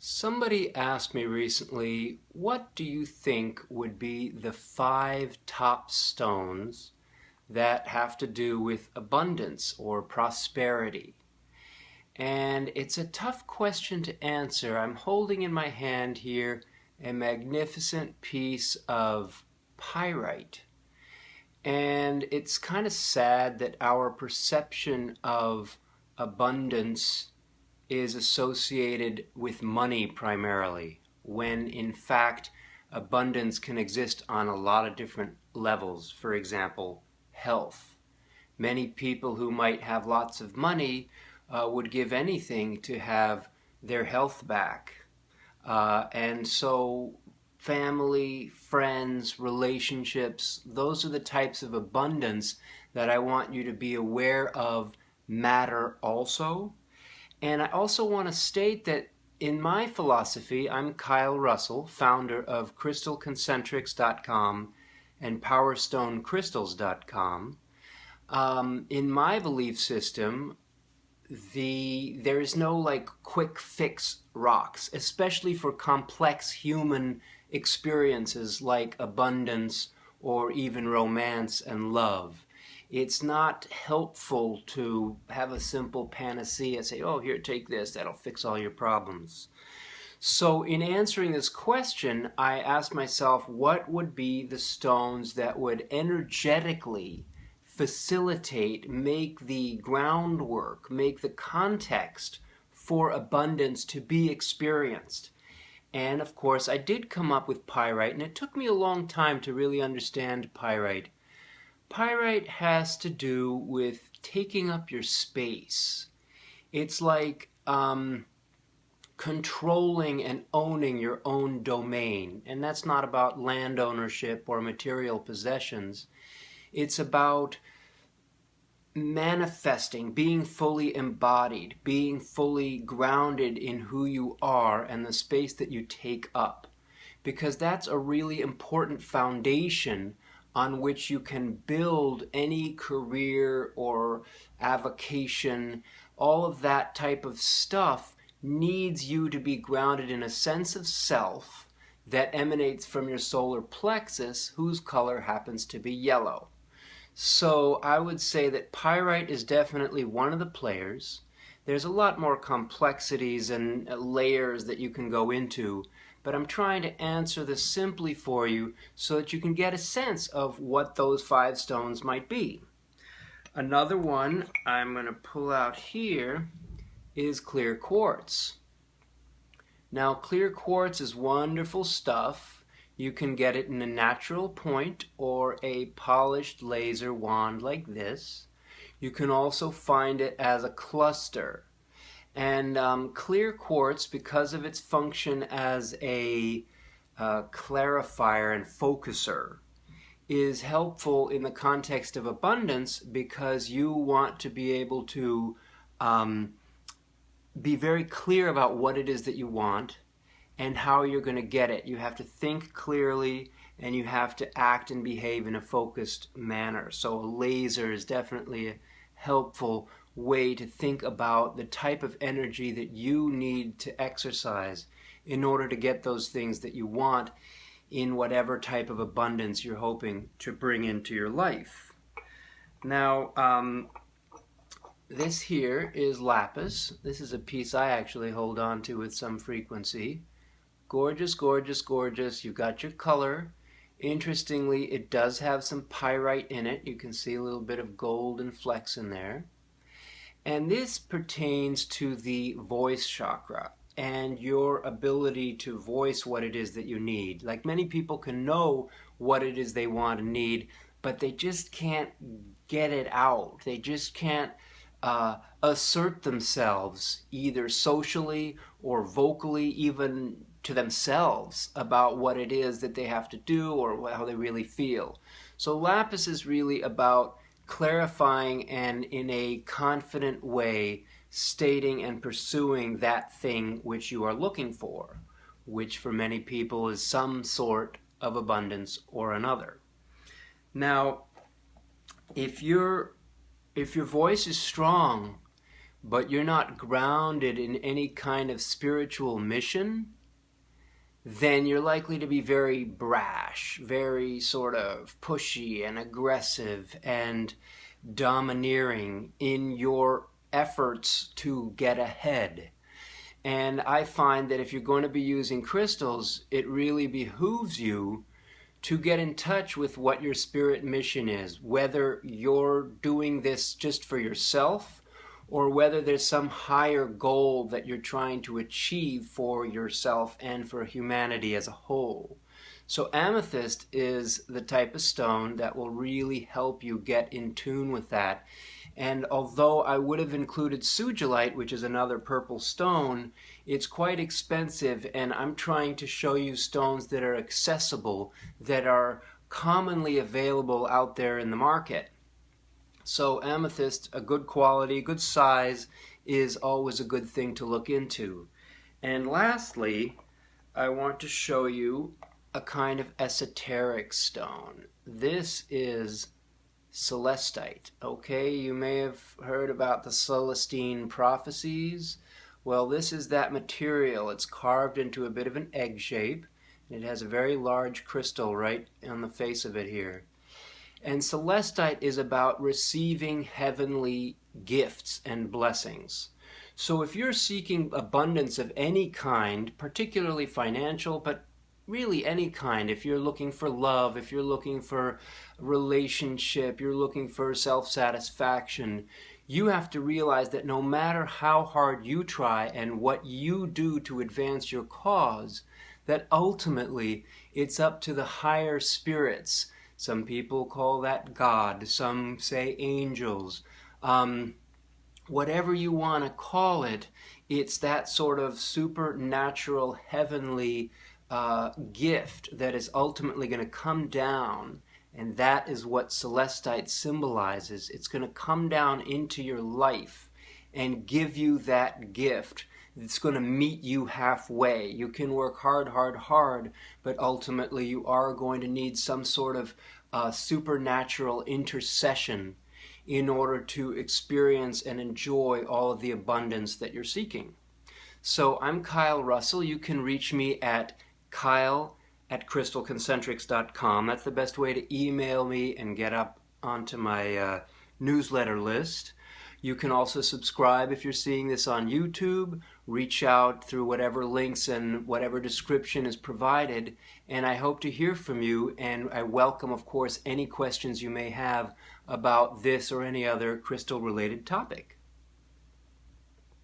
Somebody asked me recently, what do you think would be the 5 top stones that have to do with abundance or prosperity? And it's a tough question to answer. I'm holding in my hand here a magnificent piece of pyrite. And it's kind of sad that our perception of abundance is associated with money primarily, when in fact abundance can exist on a lot of different levels. For example, health. Many people who might have lots of money would give anything to have their health back. And so family, friends, relationships, those are the types of abundance that I want you to be aware of matter also. And I also want to state that in my philosophy, I'm Kyle Russell, founder of crystalconcentrics.com and powerstonecrystals.com. In my belief system, there is no like quick fix rocks, especially for complex human experiences like abundance or even romance and love. It's not helpful to have a simple panacea, say, oh, here, take this, that'll fix all your problems. So in answering this question, I asked myself, what would be the stones that would energetically facilitate, make the groundwork, make the context for abundance to be experienced? And of course, I did come up with pyrite, and it took me a long time to really understand pyrite. Pyrite has to do with taking up your space. It's like controlling and owning your own domain. And that's not about land ownership or material possessions. It's about manifesting, being fully embodied, being fully grounded in who you are and the space that you take up. Because that's a really important foundation on which you can build any career or avocation. All of that type of stuff needs you to be grounded in a sense of self that emanates from your solar plexus, whose color happens to be yellow. So I would say that pyrite is definitely one of the players. There's a lot more complexities and layers that you can go into, but I'm trying to answer this simply for you so that you can get a sense of what those 5 stones might be. Another one I'm going to pull out here is clear quartz. Now, clear quartz is wonderful stuff. You can get it in a natural point or a polished laser wand like this. You can also find it as a cluster. And clear quartz, because of its function as a clarifier and focuser, is helpful in the context of abundance because you want to be able to be very clear about what it is that you want and how you're going to get it. You have to think clearly and you have to act and behave in a focused manner. So a laser is definitely a helpful way to think about the type of energy that you need to exercise in order to get those things that you want in whatever type of abundance you're hoping to bring into your life. Now, this here is lapis. This is a piece I actually hold on to with some frequency. Gorgeous, gorgeous, gorgeous. You've got your color. Interestingly, it does have some pyrite in it. You can see a little bit of golden flecks in there. And this pertains to the voice chakra and your ability to voice what it is that you need. Like, many people can know what it is they want and need, but they just can't get it out. They just can't assert themselves either socially or vocally, even to themselves, about what it is that they have to do or how they really feel. So lapis is really about clarifying and in a confident way stating and pursuing that thing which you are looking for, which for many people is some sort of abundance or another. Now, if your voice is strong, but you're not grounded in any kind of spiritual mission, then you're likely to be very brash, very sort of pushy and aggressive and domineering in your efforts to get ahead. And I find that if you're going to be using crystals, it really behooves you to get in touch with what your spirit mission is, whether you're doing this just for yourself or whether there's some higher goal that you're trying to achieve for yourself and for humanity as a whole. So amethyst is the type of stone that will really help you get in tune with that. And although I would have included sugilite, which is another purple stone, it's quite expensive, and I'm trying to show you stones that are accessible, that are commonly available out there in the market. So amethyst, a good quality, good size, is always a good thing to look into. And lastly, I want to show you a kind of esoteric stone. This is Celestite. Okay, you may have heard about the Celestine prophecies. Well, this is that material. It's carved into a bit of an egg shape. It has a very large crystal right on the face of it here. And Celestite is about receiving heavenly gifts and blessings. So if you're seeking abundance of any kind, particularly financial, but really any kind, if you're looking for love, if you're looking for relationship, you're looking for self-satisfaction, you have to realize that no matter how hard you try and what you do to advance your cause, that ultimately it's up to the higher spirits. Some people call that God, some say angels. Whatever you want to call it, it's that sort of supernatural, heavenly gift that is ultimately going to come down, and that is what Celestite symbolizes. It's going to come down into your life and give you that gift. It's going to meet you halfway. You can work hard, hard, hard, but ultimately you are going to need some sort of supernatural intercession in order to experience and enjoy all of the abundance that you're seeking. So I'm Kyle Russell. You can reach me at kyle@crystalconcentrics.com. That's the best way to email me and get up onto my newsletter list. You can also subscribe if you're seeing this on YouTube. Reach out through whatever links and whatever description is provided, and I hope to hear from you, and I welcome, of course, any questions you may have about this or any other crystal-related topic.